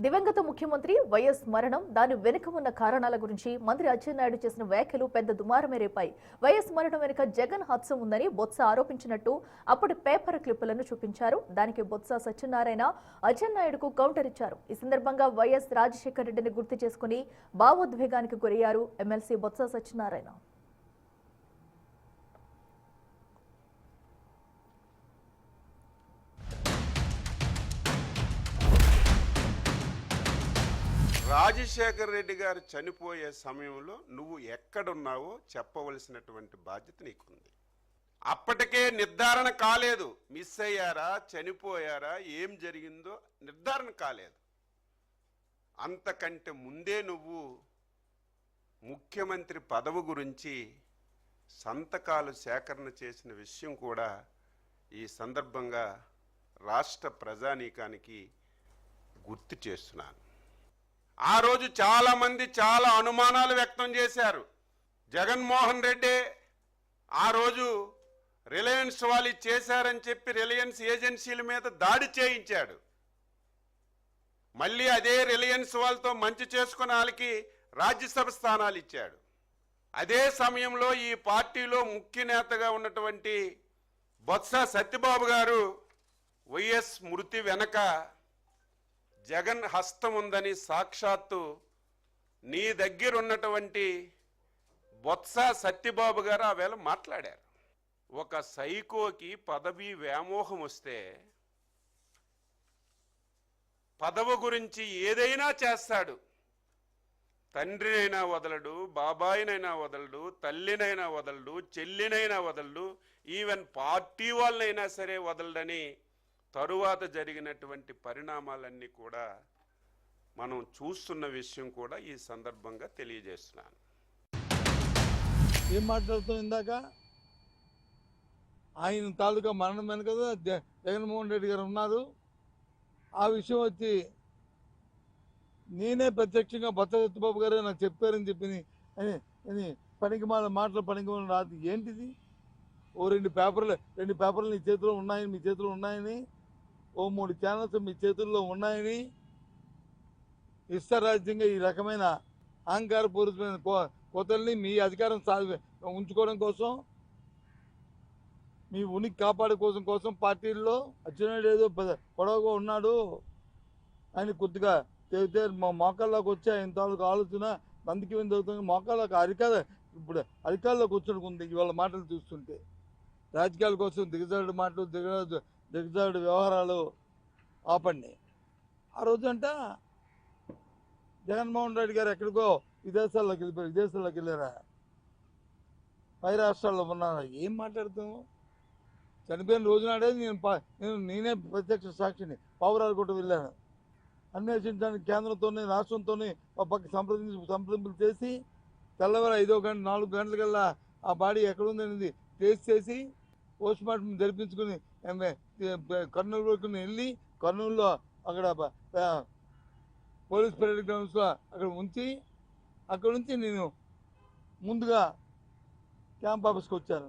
దివంగత ముఖ్యమంత్రి వైఎస్ మరణం దాని వెనుక ఉన్న కారణాల గురించి మంత్రి అచ్చెన్నాయుడు చేసిన వ్యాఖ్యలు పెద్ద దుమారమే రేపాయి. వైఎస్ మరణం వెనుక జగన్ హత్య ఉందని బొత్స ఆరోపించినట్టు అప్పటి పేపర్ క్లిప్పులను చూపించారు. దానికి బొత్స సత్యనారాయణ అచ్చెన్నాయుడుకు కౌంటర్ ఇచ్చారు. ఈ సందర్భంగా వైఎస్ రాజశేఖర రెడ్డిని గుర్తు చేసుకుని భావోద్వేగానికి గురయ్యారు ఎమ్మెల్సీ బొత్స సత్యనారాయణ. రాజశేఖర రెడ్డి గారు చనిపోయే సమయంలో నువ్వు ఎక్కడున్నావో చెప్పవలసినటువంటి బాధ్యత నీకుంది. అప్పటికే నిర్ధారణ కాలేదు, మిస్ అయ్యారా చనిపోయారా ఏం జరిగిందో నిర్ధారణ కాలేదు. అంతకంటే ముందే నువ్వు ముఖ్యమంత్రి పదవి గురించి సంతకాలు సేకరణ చేసిన విషయం కూడా ఈ సందర్భంగా రాష్ట్ర ప్రజానీకానికి గుర్తు చేస్తున్నాను. ఆ రోజు చాలామంది చాలా అనుమానాలు వ్యక్తం చేశారు. జగన్మోహన్ రెడ్డి ఆ రోజు రిలయన్స్ వాళ్ళు చేశారని చెప్పి రిలయన్స్ ఏజెన్సీల మీద దాడి చేయించాడు. మళ్ళీ అదే రిలయన్స్ వాళ్ళతో మంచి చేసుకున్న వాళ్ళకి రాజ్యసభ స్థానాలు ఇచ్చాడు. అదే సమయంలో ఈ పార్టీలో ముఖ్య నేతగా ఉన్నటువంటి బొత్స సత్యబాబు గారు వైఎస్ మృతి వెనక జగన్ హస్తం ఉందని సాక్షాత్తు నీ దగ్గర ఉన్నటువంటి బొత్స సత్యబాబు గారు ఆ వేళ మాట్లాడారు. ఒక సైకోకి పదవి వ్యామోహం వస్తే పదవి గురించి ఏదైనా చేస్తాడు. తండ్రినైనా వదలడు, బాబాయినైనా వదలడు, తల్లినైనా వదలడు, చెల్లినైనా వదలడు, ఈవెన్ పార్టీ వాళ్ళనైనా సరే వదలడని తరువాత జరిగినటువంటి పరిణామాలన్నీ కూడా మనం చూస్తున్న విషయం కూడా ఈ సందర్భంగా తెలియజేస్తున్నాను. ఏం మాట్లాడుతున్నాం ఇందాక? ఆయన తాలూకా మరణం వెనుక జగన్మోహన్ రెడ్డి గారు ఉన్నారు. ఆ విషయం వచ్చి నేనే ప్రత్యక్షంగా బొత్స సత్యబాబు గారే నాకు చెప్పారని చెప్పి పనికిమాల మాటలు రాదు. ఏంటిది? ఓ రెండు పేపర్లు నీ చేతిలో ఉన్నాయని, మీ చేతిలో ఉన్నాయని, ఓ 3 ఛానల్స్ మీ చేతుల్లో ఉన్నాయని ఇష్టారాజ్యంగా ఈ రకమైన అహంకారపూరితమైన కోతల్ని మీ అధికారం ఉంచుకోవడం కోసం, మీ ఉనికి కాపాడుకోవడం కోసం పార్టీల్లో అచ్చెన్నాయుడు ఏదో పొడవుగా ఉన్నాడు అని కొద్దిగా చెబితే మా మోకాల్లోకి వచ్చి ఆయన తాలూకు ఆలోచన అందుకే ఏం జరుగుతుంది. మోకాల్లోకి ఇప్పుడు అధికారంలోకి వచ్చినకుంది ఇవాళ మాటలు చూస్తుంటే. రాజకీయాల కోసం దిగజారుడు మాటలు, దిగజారుడు వ్యవహారాలు ఆపండి. ఆ రోజంట జగన్మోహన్ రెడ్డి గారు ఎక్కడికో విదేశాల్లోకి వెళ్ళారా? పై రాష్ట్రాల్లో ఉన్నారా? ఏం మాట్లాడుతాము? చనిపోయిన రోజునాడే నేనే ప్రత్యక్ష సాక్షిని పావురాలకోట వెళ్ళాను. అన్వేషించడానికి కేంద్రంతోనే రాష్ట్రంతోనే పక్క సంప్రదింపులు చేసి తెల్లవారు 5 గంట 4 గంటలకల్లా ఆ బాడీ ఎక్కడుందనేది టేస్ట్ చేసి పోస్ట్ మార్టం జరిపించుకుని కర్నూలు వరకు వెళ్ళి కర్నూలులో అక్కడ పోలీస్ పరేడ్ గ్రౌండ్స్లో అక్కడ అక్కడ నుంచి నేను ముందుగా క్యాంప్ ఆఫీస్కి వచ్చాను.